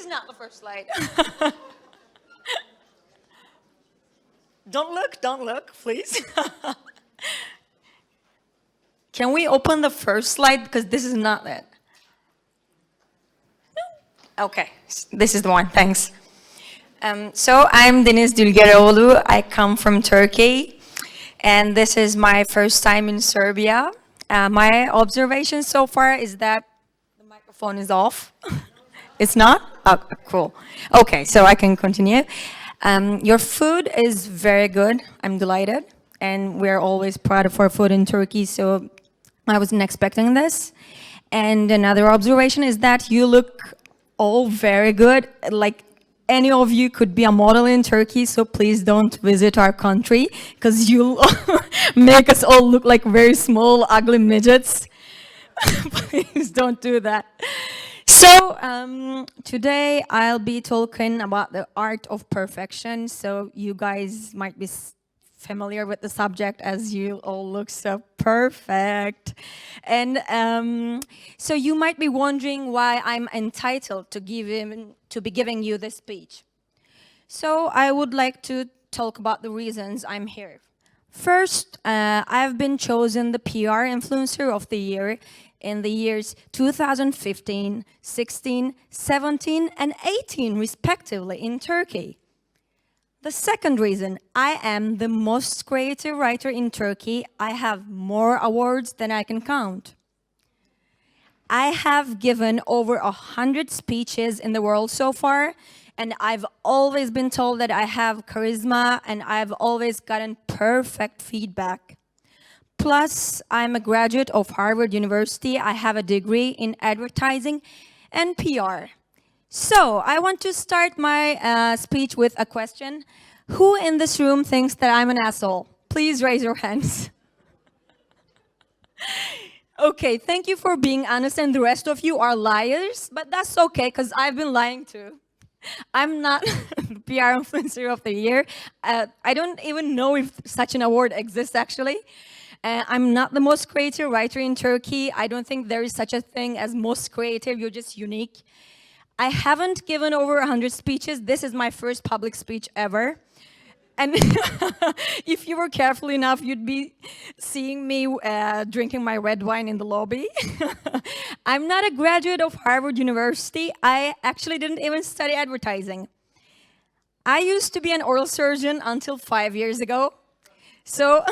is not the first slide. Don't look, please. Can we open the first slide? Because this is not it. No? Okay, this is the one, thanks. So I'm Deniz Dulgeroglu. I come from Turkey, and this is my first time in Serbia. My observation so far is that the microphone is off. It's not? Oh, cool. Okay, so I can continue. Your food is very good. I'm delighted. And we're always proud of our food in Turkey, so I wasn't expecting this. And another observation is that you look all very good. Like, any of you could be a model in Turkey, so please don't visit our country, because you'll make us all look like very small, ugly midgets. Please don't do that. So today I'll be talking about the art of perfection. So you guys might be familiar with the subject, as you all look so perfect. And so you might be wondering why I'm entitled to be giving you this speech. So I would like to talk about the reasons I'm here. First, I've been chosen the PR Influencer of the Year in the years 2015, 16, 17, and 18, respectively, in Turkey. The second reason, I am the most creative writer in Turkey. I have more awards than I can count. I have given over 100 speeches in the world so far, and I've always been told that I have charisma, and I've always gotten perfect feedback. Plus, I'm a graduate of Harvard University. I have a degree in advertising and PR. So, I want to start my speech with a question. Who in this room thinks that I'm an asshole? Please raise your hands. Okay, thank you for being honest, and the rest of you are liars, but that's okay, because I've been lying too. I'm not the PR Influencer of the Year. I don't even know if such an award exists, actually. I'm not the most creative writer in Turkey. I don't think there is such a thing as most creative. You're just unique. I haven't given over 100 speeches. This is my first public speech ever. And if you were careful enough, you'd be seeing me drinking my red wine in the lobby. I'm not a graduate of Harvard University. I actually didn't even study advertising. I used to be an oral surgeon until 5 years ago. So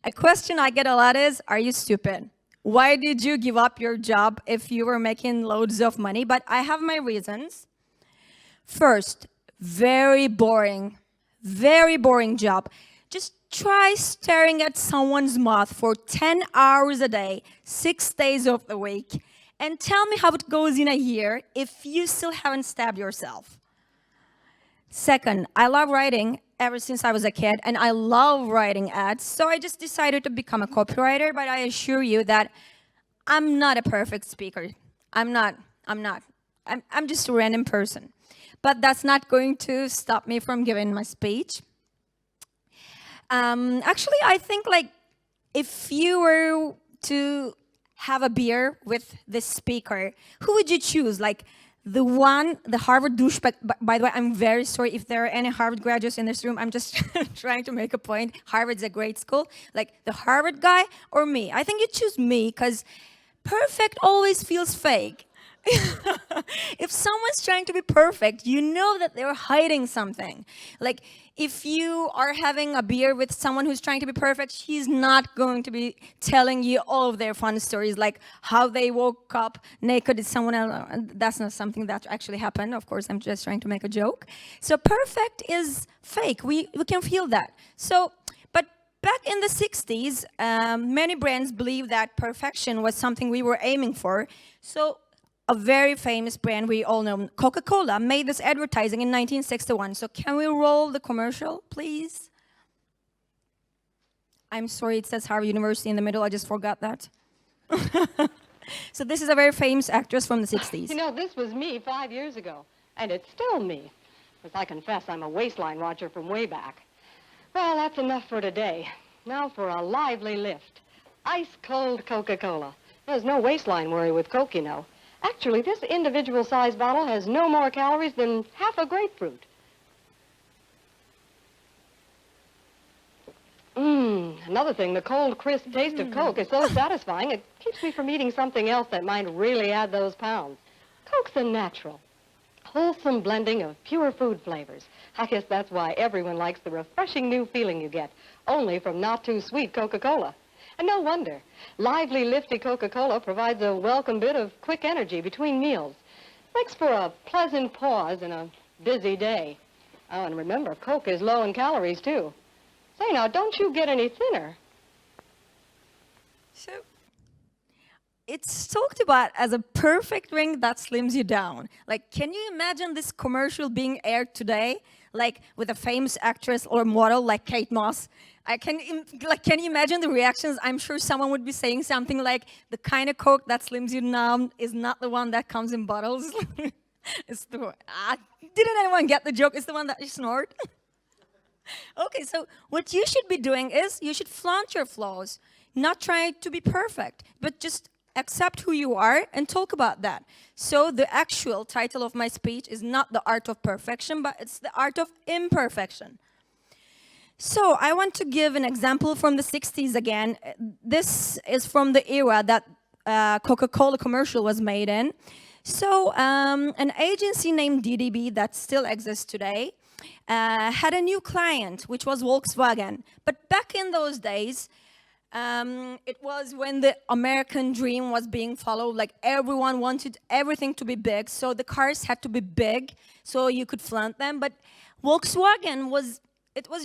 a question I get a lot is, are you stupid? Why did you give up your job if you were making loads of money? But I have my reasons. First, very boring job. Just try staring at someone's mouth for 10 hours a day, 6 days of the week, and tell me how it goes in a year if you still haven't stabbed yourself. Second, I love writing ever since I was a kid, and I love writing ads, so I just decided to become a copywriter, but I assure you that I'm not a perfect speaker. I'm just a random person. But that's not going to stop me from giving my speech. Actually, I think, like, if you were to have a beer with this speaker, who would you choose? Like, the Harvard douchebag. By the way, I'm very sorry if there are any Harvard graduates in this room. I'm just trying to make a point. Harvard's a great school. Like, the Harvard guy or me? I think you choose me, because perfect always feels fake. If someone's trying to be perfect, you know that they're hiding something. Like, if you are having a beer with someone who's trying to be perfect, she's not going to be telling you all of their fun stories, like how they woke up naked with someone else. That's not something that actually happened. Of course, I'm just trying to make a joke. So perfect is fake. We can feel that. So, but back in the 60s, many brands believed that perfection was something we were aiming for. So a very famous brand we all know, Coca-Cola, made this advertising in 1961. So can we roll the commercial, please? I'm sorry, it says Harvard University in the middle. I just forgot that. So this is a very famous actress from the 60s. You know, this was me 5 years ago, and it's still me. Because I confess I'm a waistline watcher from way back. Well, that's enough for today. Now for a lively lift. Ice-cold Coca-Cola. There's no waistline worry with Coke, you know. Actually, this individual-sized bottle has no more calories than half a grapefruit. Another thing, the cold, crisp taste of Coke is so satisfying, it keeps me from eating something else that might really add those pounds. Coke's a natural, wholesome blending of pure food flavors. I guess that's why everyone likes the refreshing new feeling you get, only from not-too-sweet Coca-Cola. And no wonder. Lively, lifty Coca-Cola provides a welcome bit of quick energy between meals. Makes for a pleasant pause in a busy day. Oh, and remember, Coke is low in calories, too. Say, now, don't you get any thinner. So, it's talked about as a perfect drink that slims you down. Like, can you imagine this commercial being aired today? Like, with a famous actress or model like Kate Moss? Can you imagine the reactions? I'm sure someone would be saying something like, the kind of Coke that slims you down is not the one that comes in bottles. It's the one. Didn't anyone get the joke? It's the one that you snort. Okay, so what you should be doing is you should flaunt your flaws, not try to be perfect, but just accept who you are and talk about that. So the actual title of my speech is not the art of perfection, but it's the art of imperfection. So I want to give an example from the 60s again. This is from the era that Coca-Cola commercial was made in. So an agency named DDB that still exists today had a new client, which was Volkswagen. But back in those days, it was when the American dream was being followed. Like, everyone wanted everything to be big, so the cars had to be big so you could flaunt them. But Volkswagen was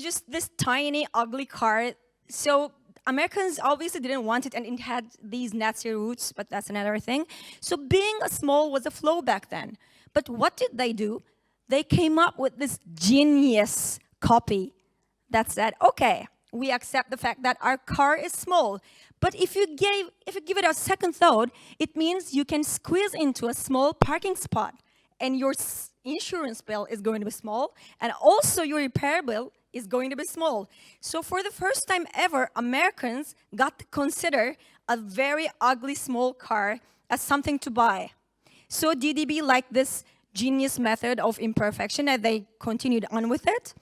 just this tiny, ugly car. So Americans obviously didn't want it, and it had these Nazi roots, but that's another thing. So being a small was a flaw back then. But what did they do? They came up with this genius copy that said, okay, we accept the fact that our car is small, but if you give it a second thought, it means you can squeeze into a small parking spot, and your insurance bill is going to be small, and also your repair bill is going to be small. So for the first time ever, Americans got to consider a very ugly small car as something to buy. So DDB liked this genius method of imperfection, and they continued on with it.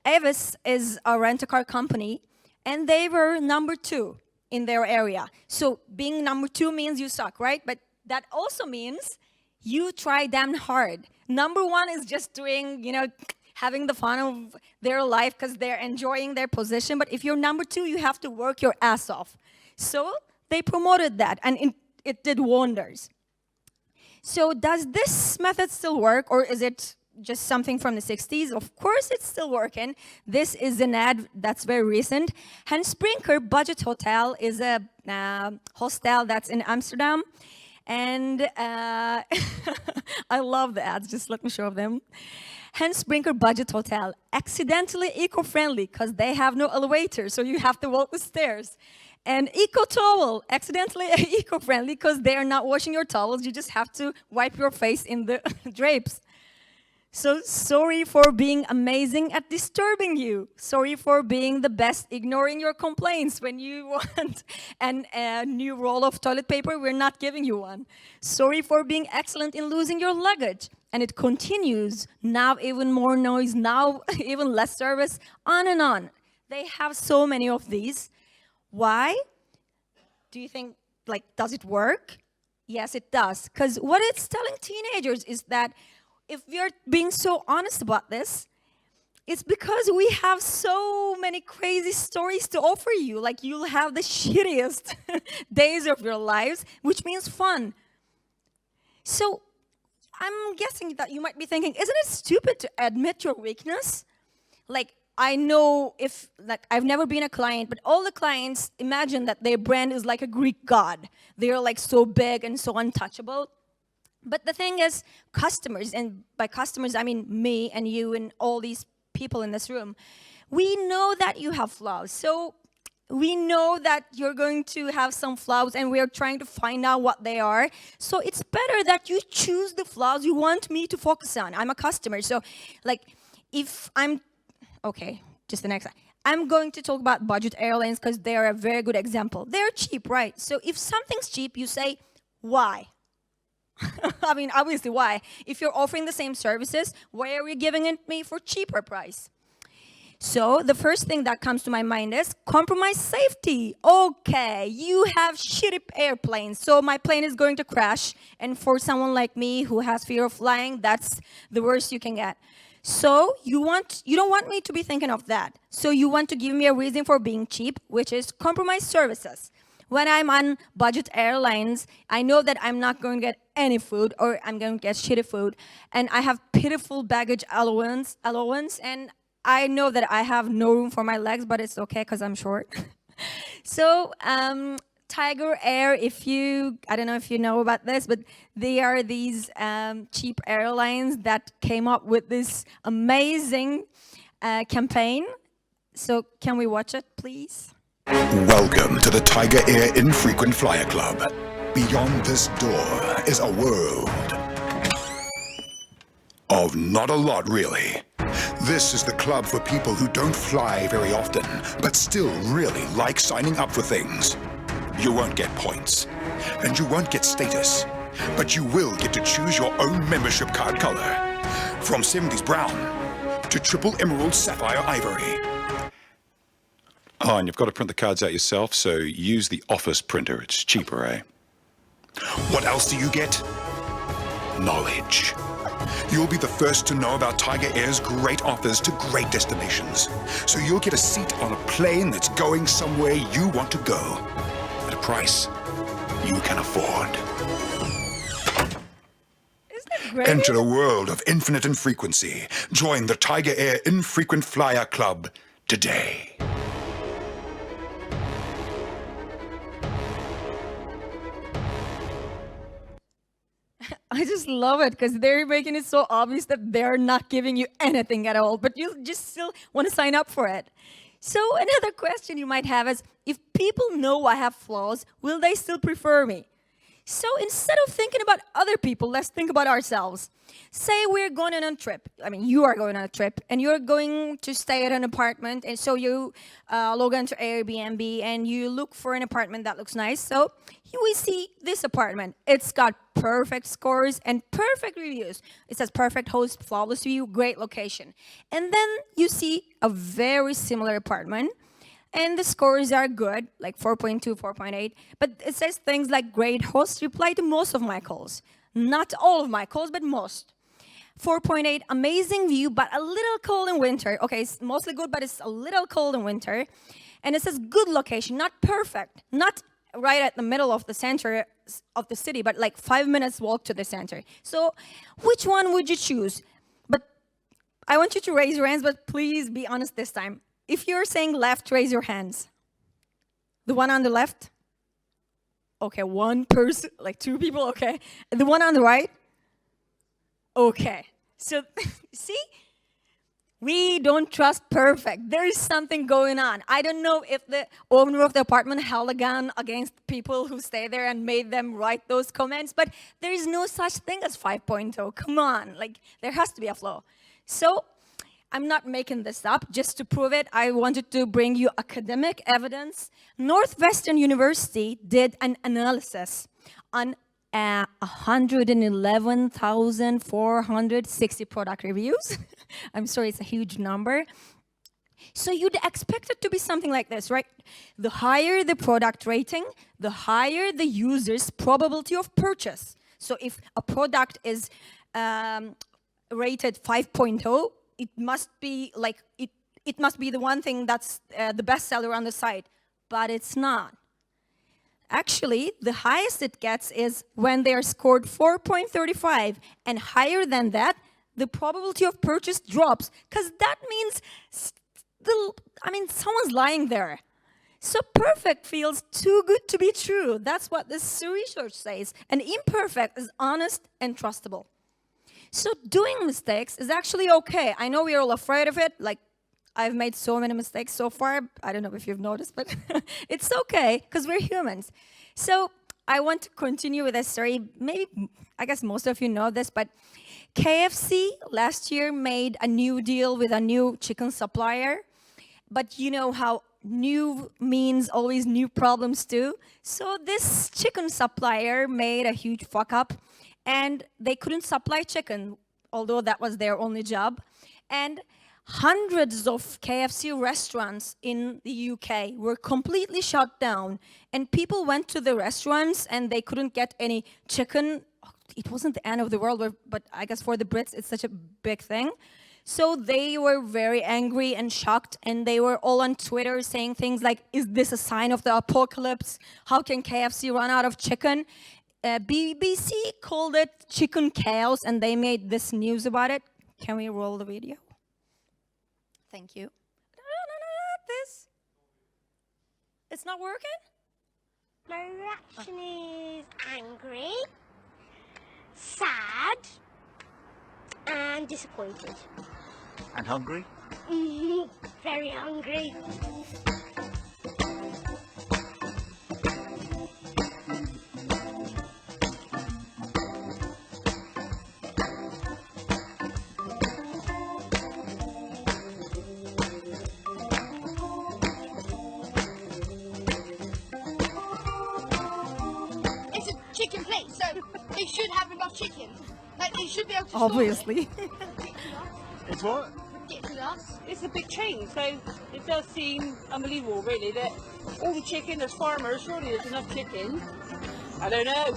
Avis is a rent-a-car company, and they were number 2 in their area. So being number 2 means you suck, right? But that also means you try damn hard. Number 1 is just doing, having the fun of their life because they're enjoying their position. But if you're number 2, you have to work your ass off. So they promoted that, and it did wonders. So does this method still work, or is it just something from the 60s? Of course it's still working. This is an ad that's very recent. Handsprinker Budget Hotel is a hostel that's in Amsterdam. And I love the ads, just let me show them. Handsprinker Budget Hotel, accidentally eco-friendly because they have no elevator, so you have to walk the stairs. And Eco Towel, accidentally eco-friendly because they are not washing your towels. You just have to wipe your face in the drapes. So sorry for being amazing at disturbing you. Sorry for being the best, ignoring your complaints when you want a new roll of toilet paper. We're not giving you one. Sorry for being excellent in losing your luggage. And it continues. Now even more noise, now even less service, on and on. They have so many of these. Why? Do you think, does it work? Yes, it does. Because what it's telling teenagers is that if we are being so honest about this, it's because we have so many crazy stories to offer you. Like, you'll have the shittiest days of your lives, which means fun. So I'm guessing that you might be thinking, isn't it stupid to admit your weakness? I know I've never been a client, but all the clients imagine that their brand is like a Greek god. They're so big and so untouchable. But the thing is, customers, and by customers I mean me and you and all these people in this room, we know that you have flaws. So we know that you're going to have some flaws, and we are trying to find out what they are. So it's better that you choose the flaws you want me to focus on. I'm a customer, so okay, just the next slide. I'm going to talk about budget airlines because they are a very good example. They're cheap, right? So if something's cheap, you say, why? I mean, obviously, why? If you're offering the same services, why are you giving it me for cheaper price? So the first thing that comes to my mind is compromise safety. Okay, you have shitty airplanes, so my plane is going to crash. And for someone like me who has fear of flying, that's the worst you can get. So you don't want me to be thinking of that. So you want to give me a reason for being cheap, which is compromise services. When I'm on budget airlines, I know that I'm not going to get any food, or I'm going to get shitty food, and I have pitiful baggage allowance, and I know that I have no room for my legs, but it's okay because I'm short. So Tiger Air, I don't know if you know about this, but they are these cheap airlines that came up with this amazing campaign. So can we watch it, please? Welcome to the Tiger Air Infrequent Flyer Club. Beyond this door is a world of not a lot, really. This is the club for people who don't fly very often, but still really like signing up for things. You won't get points, and you won't get status, but you will get to choose your own membership card color. From 70s brown to triple emerald sapphire ivory. Oh, and you've got to print the cards out yourself, so use the office printer. It's cheaper, eh? What else do you get? Knowledge. You'll be the first to know about Tiger Air's great offers to great destinations. So you'll get a seat on a plane that's going somewhere you want to go at a price you can afford. Isn't that great? Enter a world of infinite infrequency. Join the Tiger Air Infrequent Flyer Club today. I just love it because they're making it so obvious that they're not giving you anything at all, but you just still want to sign up for it. So another question you might have is, if people know I have flaws, will they still prefer me? So instead of thinking about other people, let's think about ourselves. Say we're going on a trip. I mean, you are going on a trip, and you're going to stay at an apartment, and so you log into Airbnb, and you look for an apartment that looks nice. So we see this apartment. It's got perfect scores and perfect reviews. It says perfect host, flawless view, great location. And then you see a very similar apartment, and the scores are good, like 4.2, 4.8. But it says things like great host, reply to most of my calls. Not all of my calls, but most. 4.8, amazing view, but a little cold in winter. Okay, it's mostly good, but it's a little cold in winter. And it says good location, not perfect. Not right at the middle of the center of the city, but like 5 minutes walk to the center. So which one would you choose? But I want you to raise your hands, but please be honest this time. If you're saying left, raise your hands. The one on the left? Okay, one person, like two people, okay. The one on the right? Okay. So, see? We don't trust perfect. There is something going on. I don't know if the owner of the apartment held a gun against people who stay there and made them write those comments, but there is no such thing as 5.0. Come on, like, there has to be a flaw. So, I'm not making this up. Just to prove it, I wanted to bring you academic evidence. Northwestern University did an analysis on 111,460 product reviews. I'm sorry, it's a huge number. So you'd expect it to be something like this, right? The higher the product rating, the higher the user's probability of purchase. So if a product is rated 5.0, it must be like it must be the one thing that's the best seller on the site, but it's not. Actually, the highest it gets is when they are scored 4.35, and higher than that, the probability of purchase drops, because that means someone's lying there. So perfect feels too good to be true. That's what this research says. And imperfect is honest and trustable. So doing mistakes is actually okay. I know we're all afraid of it. Like, I've made so many mistakes so far. I don't know if you've noticed, but it's okay because we're humans. So I want to continue with this story. Maybe, I guess most of you know this, but KFC last year made a new deal with a new chicken supplier. But you know how new means always new problems too. So this chicken supplier made a huge fuck up. and they couldn't supply chicken, although that was their only job. And hundreds of KFC restaurants in the UK were completely shut down, and people went to the restaurants and they couldn't get any chicken. It wasn't the end of the world, but I guess for the Brits it's such a big thing. So they were very angry and shocked, and they were all on Twitter saying things like, is this a sign of the apocalypse? How can KFC run out of chicken? BBC called it chicken chaos, and they made this news about it. Can we roll the video? Thank you. No, this. It's not working? My reaction is angry, sad, and disappointed. And hungry? Very hungry. It's a chicken place, so they should have enough chicken. Like, they should be able to store it. Obviously. It's what? Ridiculous. It's a big chain, so it does seem unbelievable, really, that all the chicken, as farmers, surely there's enough chicken. I don't know.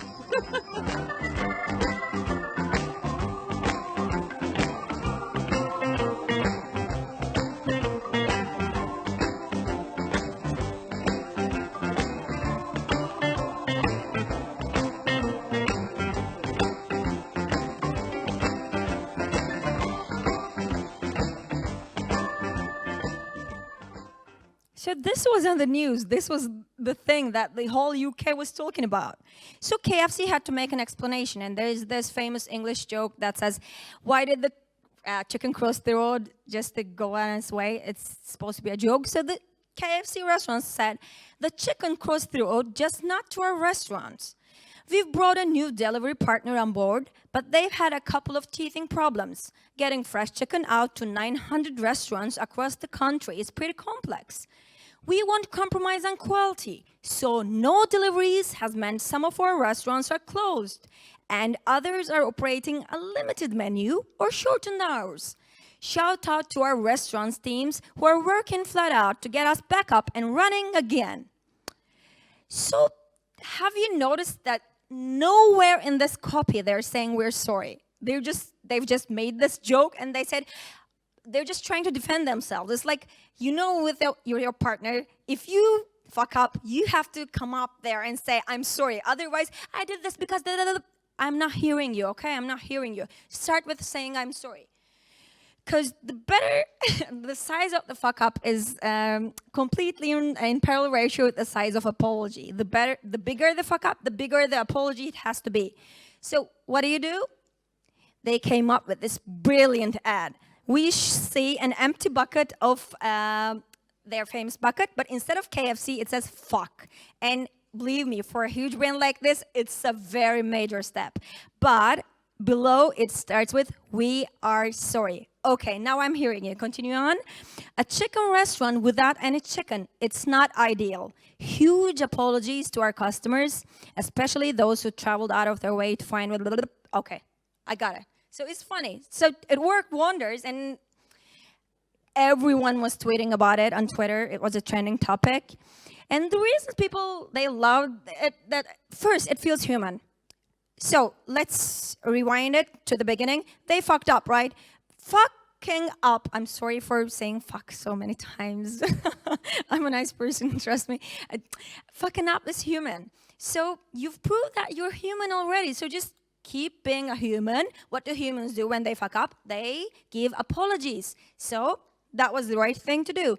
So this was on the news. This was the thing that the whole UK was talking about. So KFC had to make an explanation, and there is this famous English joke that says, why did the chicken cross the road just to go on its way? It's supposed to be a joke. So the KFC restaurants said, the chicken crossed the road, just not to our restaurants. We've brought a new delivery partner on board, but they've had a couple of teething problems. Getting fresh chicken out to 900 restaurants across the country is pretty complex. We won't compromise on quality, so no deliveries has meant some of our restaurants are closed, and others are operating a limited menu or shortened hours. Shout out to our restaurants teams who are working flat out to get us back up and running again. So, have you noticed that nowhere in this copy they're saying we're sorry? They've just made this joke, and they said, they're just trying to defend themselves. It's like, you know, with your partner, if you fuck up, you have to come up there and say, I'm sorry. Otherwise, I did this because I'm not hearing you, okay? I'm not hearing you. Start with saying I'm sorry. Because the better, the size of the fuck up is completely in parallel ratio with the size of apology. The bigger the fuck up, the bigger the apology it has to be. So what do? They came up with this brilliant ad. We see an empty bucket of their famous bucket, but instead of KFC, it says fuck. And believe me, for a huge brand like this, it's a very major step. But below, it starts with, we are sorry. Okay, now I'm hearing you. Continue on. A chicken restaurant without any chicken, it's not ideal. Huge apologies to our customers, especially those who traveled out of their way to find... Okay, I got it. So it's funny. So it worked wonders, and everyone was tweeting about it on Twitter. It was a trending topic. And the reasons people, they loved it, that first, it feels human. So let's rewind it to the beginning. They fucked up, right? Fucking up. I'm sorry for saying fuck so many times. I'm a nice person, trust me. Fucking up is human. So you've proved that you're human already. So just keep being a human. What do humans do when they fuck up? They give apologies. So that was the right thing to do.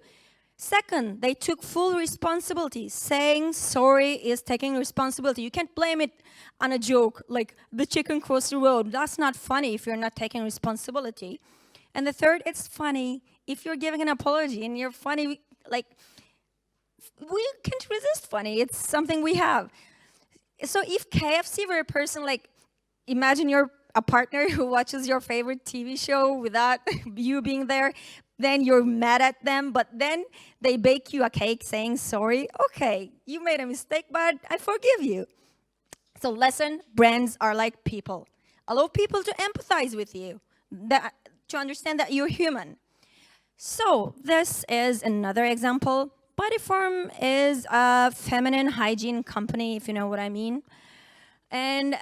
Second, they took full responsibility. Saying sorry is taking responsibility. You can't blame it on a joke like the chicken crossed the road. That's not funny if you're not taking responsibility. And the third, it's funny if you're giving an apology and you're funny. Like, we can't resist funny. It's something we have. So if KFC were a person, like, imagine you're a partner who watches your favorite TV show without you being there, then you're mad at them, but then they bake you a cake saying sorry. Okay, you made a mistake, but I forgive you. So lesson, brands are like people. Allow people to empathize with you, to understand that you're human. So this is another example. Bodyform is a feminine hygiene company, if you know what I mean. And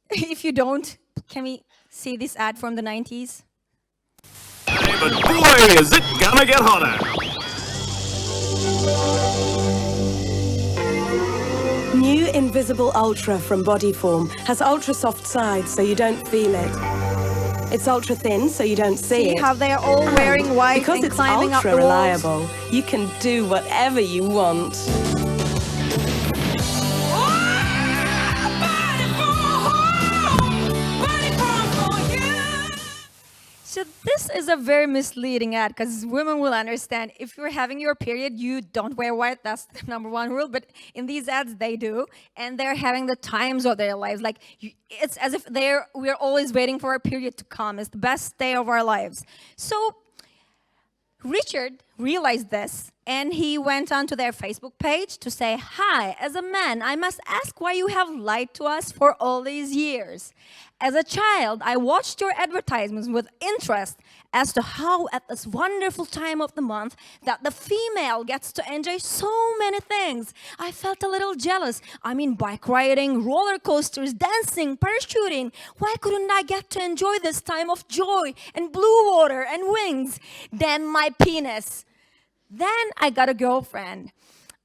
if you don't, can we see this ad from the 90s? Hey, but boy, is it gonna get hotter! New Invisible Ultra from Bodyform has ultra soft sides so you don't feel it. It's ultra thin so you don't see it. See how they're all wearing white because and it's climbing up ultra the walls? reliable, you can do whatever you want. So this is a very misleading ad because women will understand if you're having your period, you don't wear white. That's the #1 rule. But in these ads, they do, and they're having the times of their lives. Like it's as if we're always waiting for our period to come. It's the best day of our lives. So Richard realized this, and he went onto their Facebook page to say, "Hi, as a man, I must ask why you have lied to us for all these years. As a child, I watched your advertisements with interest as to how at this wonderful time of the month that the female gets to enjoy so many things. I felt a little jealous. I mean, bike riding, roller coasters, dancing, parachuting. Why couldn't I get to enjoy this time of joy and blue water and wings? Then my penis. Then I got a girlfriend.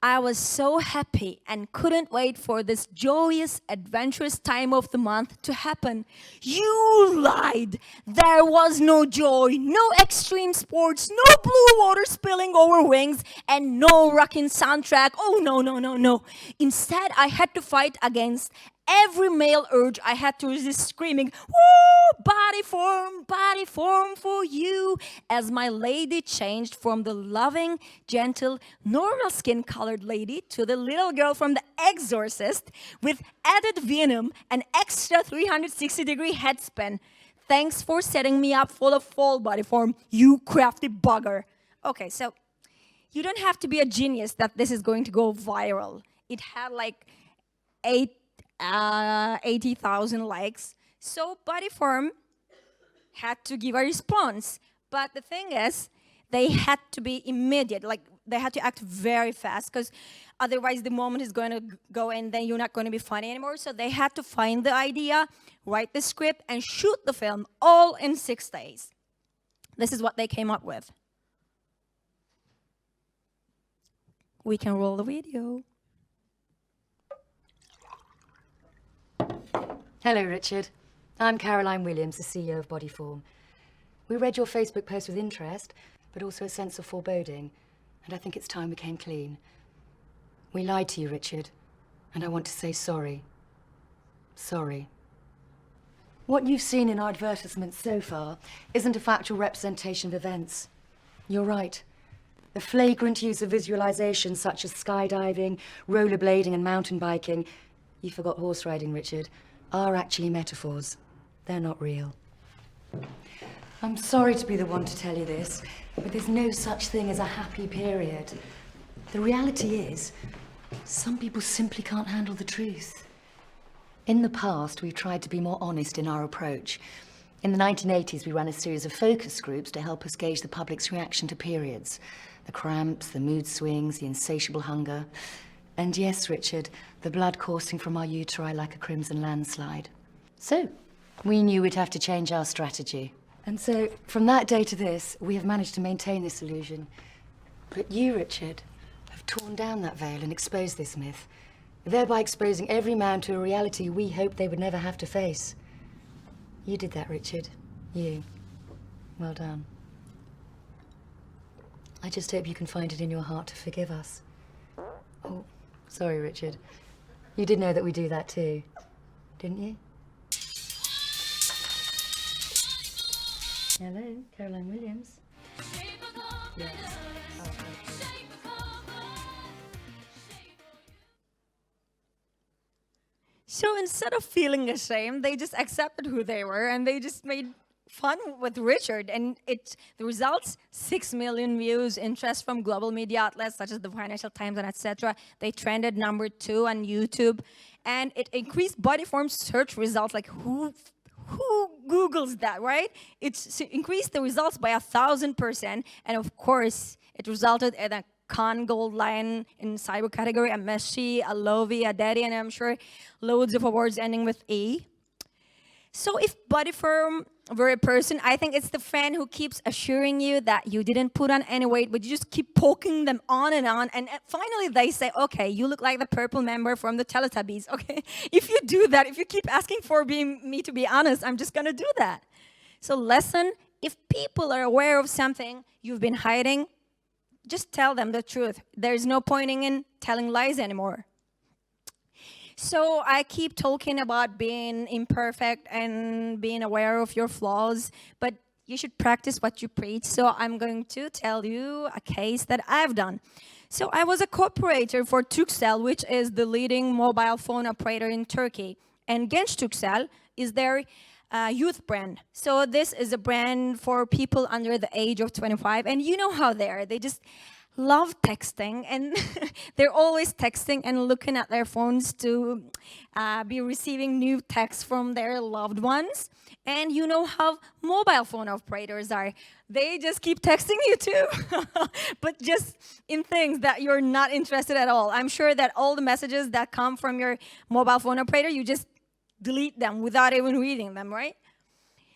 I was so happy and couldn't wait for this joyous, adventurous time of the month to happen. You lied. There was no joy, no extreme sports, no blue water spilling over wings, and no rocking soundtrack. Oh, no, no, no, no. Instead, I had to fight against every male urge. I had to resist screaming, woo, body form for you, as my lady changed from the loving, gentle, normal skin-colored lady to the little girl from The Exorcist with added venom and extra 360-degree head spin. Thanks for setting me up for the fall body form, you crafty bugger. Okay, so you don't have to be a genius that this is going to go viral. It had like 80,000 likes. So Bodyform had to give a response. But the thing is, they had to be immediate. Like, they had to act very fast because otherwise the moment is going to go and then you're not going to be funny anymore. So they had to find the idea, write the script, and shoot the film all in 6 days. This is what they came up with. We can roll the video. Hello, Richard. I'm Caroline Williams, the CEO of Bodyform. We read your Facebook post with interest, but also a sense of foreboding, and I think it's time we came clean. We lied to you, Richard, and I want to say sorry. Sorry. What you've seen in our advertisements so far isn't a factual representation of events. You're right. The flagrant use of visualizations such as skydiving, rollerblading, and mountain biking, you forgot horse riding, Richard, are actually metaphors. They're not real. I'm sorry to be the one to tell you this, but there's no such thing as a happy period. The reality is, some people simply can't handle the truth. In the past, we've tried to be more honest in our approach. In the 1980s, we ran a series of focus groups to help us gauge the public's reaction to periods. The cramps, the mood swings, the insatiable hunger. And yes, Richard, the blood coursing from our uteri like a crimson landslide. So, we knew we'd have to change our strategy. And so, from that day to this, we have managed to maintain this illusion. But you, Richard, have torn down that veil and exposed this myth, thereby exposing every man to a reality we hoped they would never have to face. You did that, Richard. You. Well done. I just hope you can find it in your heart to forgive us. Oh, sorry, Richard. You did know that we do that too, didn't you? Hello, Caroline Williams. Yes. Oh, okay. So instead of feeling ashamed, they just accepted who they were and they just made fun with Richard, and the results, 6 million views, interest from global media outlets such as the Financial Times and etc. They trended #2 on YouTube, and it increased Bodyform's search results. Like who Googles that, right? It's increased the results by 1,000%, and of course, it resulted in a Cannes Gold Lion in cyber category, a Messi, a Lovi, a Daddy, and I'm sure loads of awards ending with E. So if Bodyform were a person, I think it's the fan who keeps assuring you that you didn't put on any weight, but you just keep poking them on, and finally they say, okay, you look like the purple member from the Teletubbies, okay? If you do that, if you keep asking for me to be honest, I'm just gonna do that. So lesson, if people are aware of something you've been hiding, just tell them the truth. There's no pointing in telling lies anymore. So I keep talking about being imperfect and being aware of your flaws, but you should practice what you preach. So I'm going to tell you a case that I've done. So I was a co-operator for Turkcell, which is the leading mobile phone operator in Turkey. And Genç Turkcell is their youth brand. So this is a brand for people under the age of 25. And you know how they are. They just love texting, and they're always texting and looking at their phones to be receiving new texts from their loved ones. And you know how mobile phone operators are. They just keep texting you too, but just in things that you're not interested at all. I'm sure that all the messages that come from your mobile phone operator, you just delete them without even reading them, right?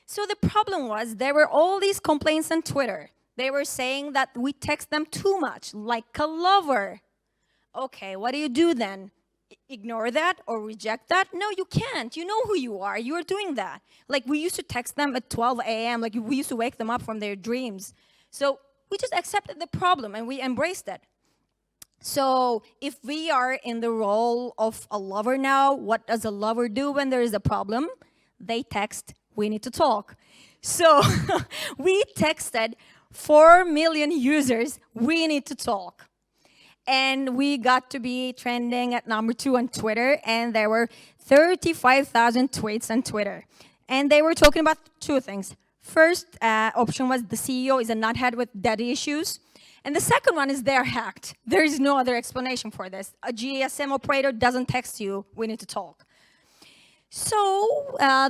So the problem was there were all these complaints on Twitter. They were saying that we text them too much, like a lover. Okay, what do you do then? Ignore that or reject that? No, you can't. You know who you are. You are doing that. Like we used to text them at 12 a.m. Like we used to wake them up from their dreams. So we just accepted the problem and we embraced it. So if we are in the role of a lover now, what does a lover do when there is a problem? They text, we need to talk. So we texted 4 million users, we need to talk. And we got to be trending at #2 on Twitter, and there were 35,000 tweets on Twitter. And they were talking about two things. First option was the CEO is a nuthead with daddy issues. And the second one is they're hacked. There is no other explanation for this. A GSM operator doesn't text you, we need to talk. So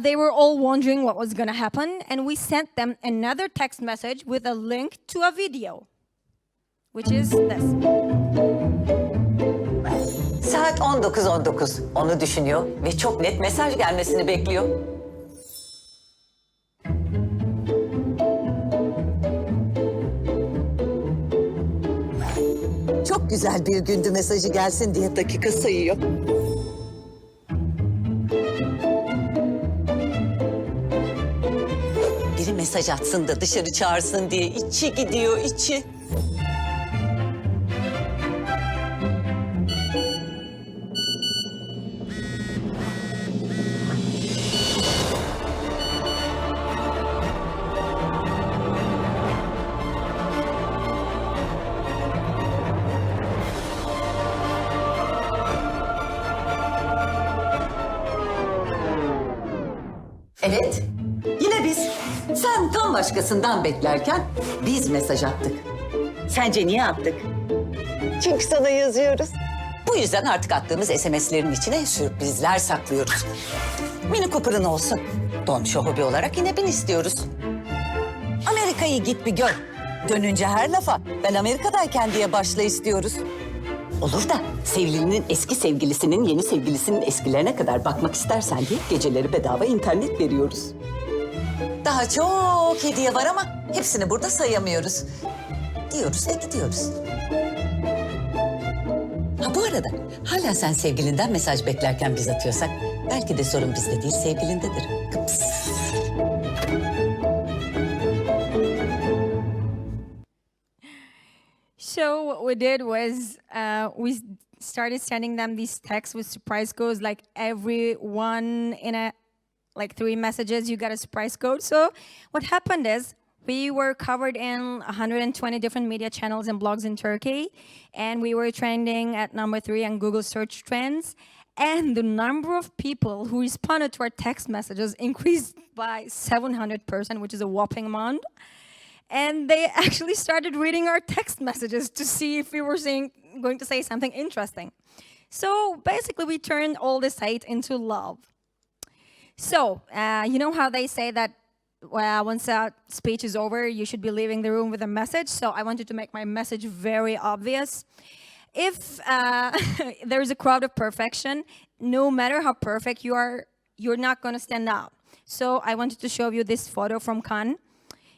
they were all wondering what was going to happen, and we sent them another text message with a link to a video, which is this. Saat 19:19. Onu düşünüyor ve çok net mesaj gelmesini bekliyor. Çok güzel bir gündü mesajı gelsin diye dakika sayıyor. Biri mesaj atsın da dışarı çağırsın diye içi gidiyor, içi. Evet, yine biz. Sen tam başkasından beklerken biz mesaj attık. Sence niye attık? Çünkü sana yazıyoruz. Bu yüzden artık attığımız SMS'lerin içine sürprizler saklıyoruz. Mini Cooper'ın olsun. Dolmuş hobi olarak yine bin istiyoruz. Amerika'yı git bir gör. Dönünce her lafa ben Amerika'dayken diye başla istiyoruz. Olur da sevgilinin eski sevgilisinin yeni sevgilisinin eskilerine kadar bakmak istersen diye geceleri bedava internet veriyoruz. Daha çok hediye var ama hepsini burada sayamıyoruz. Diyoruz ve gidiyoruz. Ha bu arada hala sen sevgilinden mesaj beklerken biz atıyorsak belki de sorun bizde değil sevgilindedir. Kıps. So what we did was we started sending them these texts with surprise codes, like every one in a, like 3 messages, you got a surprise code. So what happened is we were covered in 120 different media channels and blogs in Turkey, and we were trending at #3 on Google search trends. And the number of people who responded to our text messages increased by 700%, which is a whopping amount. And they actually started reading our text messages to see if we were going to say something interesting. So basically, we turned all this hate into love. So, you know how they say that once a speech is over, you should be leaving the room with a message? So I wanted to make my message very obvious. If there's a crowd of perfection, no matter how perfect you are, you're not going to stand out. So I wanted to show you this photo from Cannes.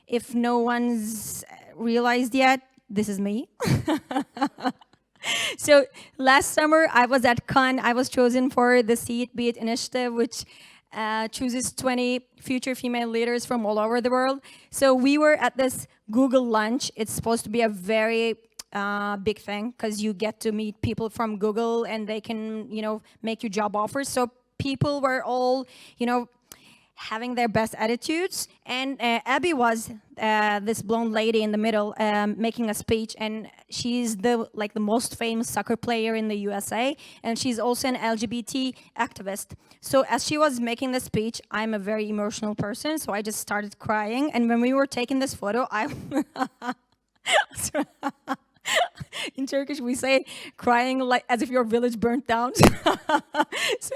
If no one's realized yet, this is me. So last summer, I was at Cannes. I was chosen for the See It, Be It initiative, which chooses 20 future female leaders from all over the world. So we were at this Google lunch. It's supposed to be a very big thing because you get to meet people from Google and they can, make you job offers. So people were all, having their best attitudes. And Abby was this blonde lady in the middle making a speech, and she's the most famous soccer player in the USA, and she's also an LGBT activist. So as she was making the speech, I'm a very emotional person, so I just started crying. And when we were taking this photo, in Turkish, we say crying like as if your village burnt down. So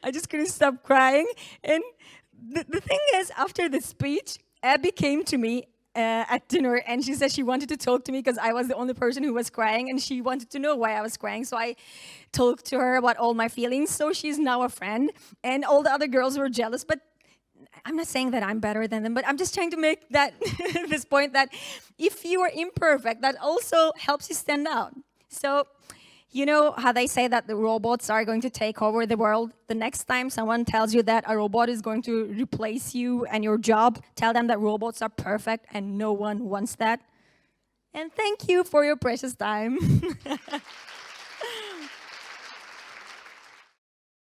I just couldn't stop crying. And the thing is, after the speech, Abby came to me at dinner, and she said she wanted to talk to me because I was the only person who was crying, and she wanted to know why I was crying. So I talked to her about all my feelings. So she's now a friend, and all the other girls were jealous. But I'm not saying that I'm better than them, but I'm just trying to make that this point that if you are imperfect, that also helps you stand out. So, you know how they say that the robots are going to take over the world? The next time someone tells you that a robot is going to replace you and your job, tell them that robots are perfect and no one wants that. And thank you for your precious time.